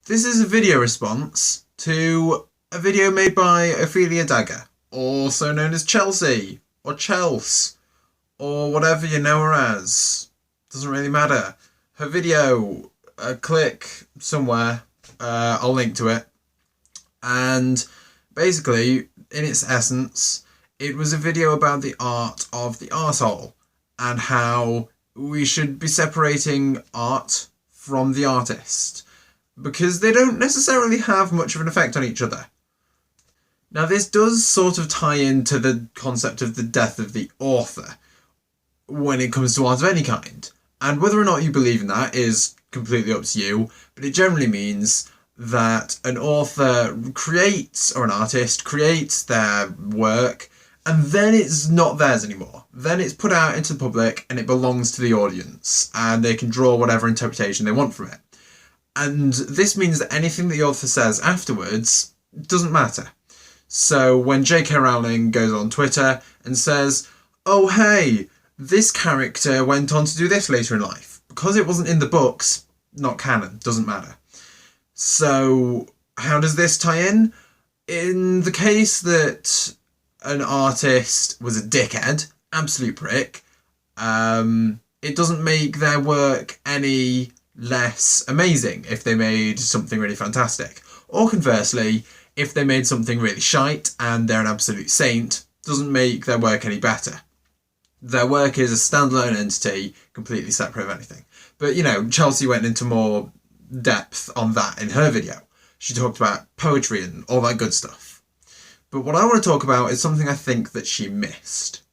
This is a video response to a video made by Ophelia Dagger, also known as Chelsea, or Chels, or whatever you know her as. Doesn't really matter. Her video, click somewhere, I'll link to it. And basically, in its essence, it was a video about the art of the arsehole and how we should be separating art from the artist, because they don't necessarily have much of an effect on each other. Now, this does sort of tie into the concept of the death of the author when it comes to art of any kind. And whether or not you believe in that is completely up to you, but it generally means that an author creates, or an artist creates their work, and then it's not theirs anymore. Then it's put out into the public and it belongs to the audience, and they can draw whatever interpretation they want from it. And this means that anything that the author says afterwards doesn't matter. So when J.K. Rowling goes on Twitter and says, oh hey, this character went on to do this later in life, because it wasn't in the books, not canon, doesn't matter. So how does this tie in? In the case that an artist was a dickhead, absolute prick, it doesn't make their work any less amazing if they made something really fantastic. Or conversely, if they made something really shite and they're an absolute saint, doesn't make their work any better. Their work is a standalone entity, completely separate of anything. But, you know, Chelsea went into more depth on that in her video. She talked about poetry and all that good stuff. But what I want to talk about is something I think that she missed.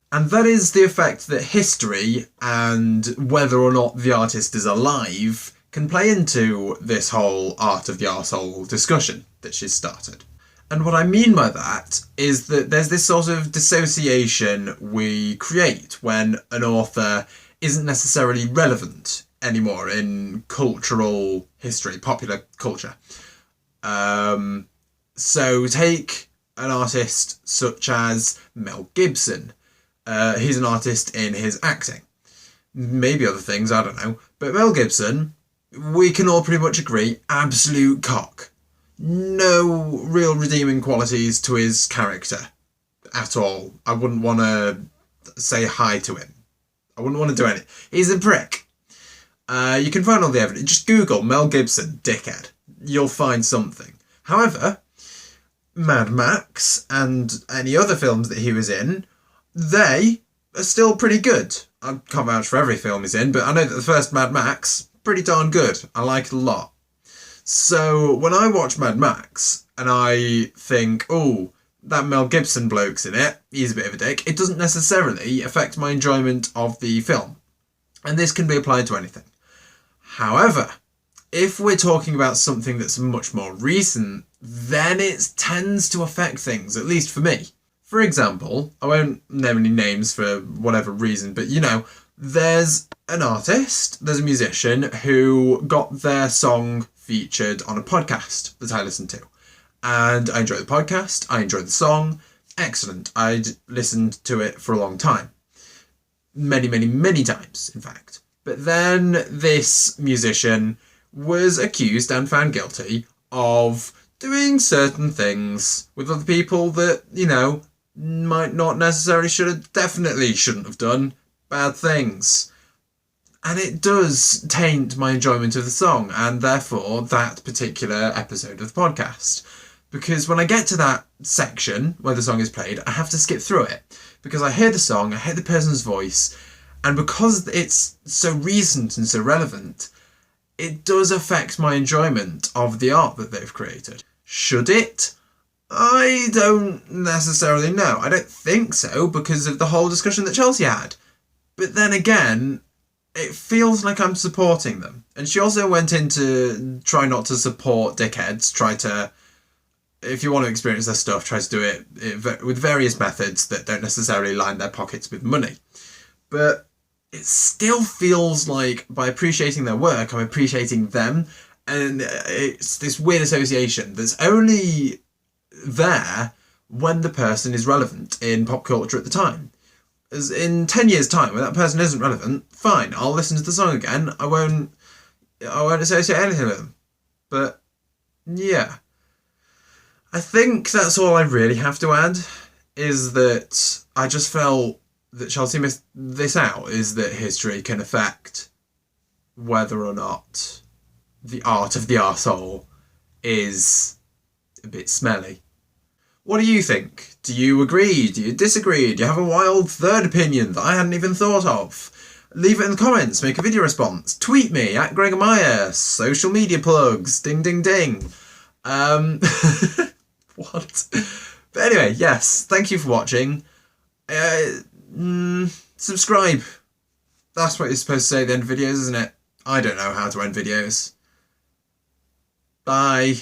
And that is the effect that history and whether or not the artist is alive can play into this whole art of the arsehole discussion that she's started. And what I mean by that is that there's this sort of dissociation we create when an author isn't necessarily relevant anymore in cultural history, popular culture. So take an artist such as Mel Gibson. He's an artist in his acting. Maybe other things, I don't know. But Mel Gibson, we can all pretty much agree, absolute cock. No real redeeming qualities to his character at all. I wouldn't want to say hi to him. I wouldn't want to do anything. He's a prick. You can find all the evidence. Just Google Mel Gibson, dickhead. You'll find something. However, Mad Max and any other films that he was in, they are still pretty good. I can't vouch for every film he's in, but I know that the first Mad Max, pretty darn good. I like it a lot. So when I watch Mad Max and I think, oh, that Mel Gibson bloke's in it, he's a bit of a dick, it doesn't necessarily affect my enjoyment of the film. And this can be applied to anything. However, if we're talking about something that's much more recent, then it tends to affect things, at least for me. For example, I won't name any names for whatever reason, but you know, there's an artist, there's a musician who got their song featured on a podcast that I listened to. And I enjoyed the podcast, I enjoyed the song, excellent. I'd listened to it for a long time. Many, many, many times, in fact. But then this musician was accused and found guilty of doing certain things with other people that, you know, might not necessarily definitely shouldn't have done bad things. And it does taint my enjoyment of the song and therefore that particular episode of the podcast. Because when I get to that section where the song is played, I have to skip through it. Because I hear the song, I hear the person's voice, and because it's so recent and so relevant, it does affect my enjoyment of the art that they've created. Should it? I don't necessarily know. I don't think so because of the whole discussion that Chelsea had. But then again, it feels like I'm supporting them. And she also went into try not to support dickheads, try to, if you want to experience their stuff, try to do it with various methods that don't necessarily line their pockets with money. But it still feels like by appreciating their work, I'm appreciating them. And it's this weird association that's only there when the person is relevant in pop culture at the time. As in 10 years' time, when that person isn't relevant, fine, I'll listen to the song again. I won't associate anything with them. But yeah, I think that's all I really have to add, is that I just felt that Chelsea missed this out, is that history can affect whether or not the art of the arsehole is a bit smelly. What do you think? Do you agree? Do you disagree? Do you have a wild third opinion that I hadn't even thought of? Leave it in the comments, make a video response, tweet me at gregamiah, social media plugs, ding ding ding. What? But anyway, yes, thank you for watching. Subscribe. That's what you're supposed to say at the end of videos, isn't it? I don't know how to end videos. Bye.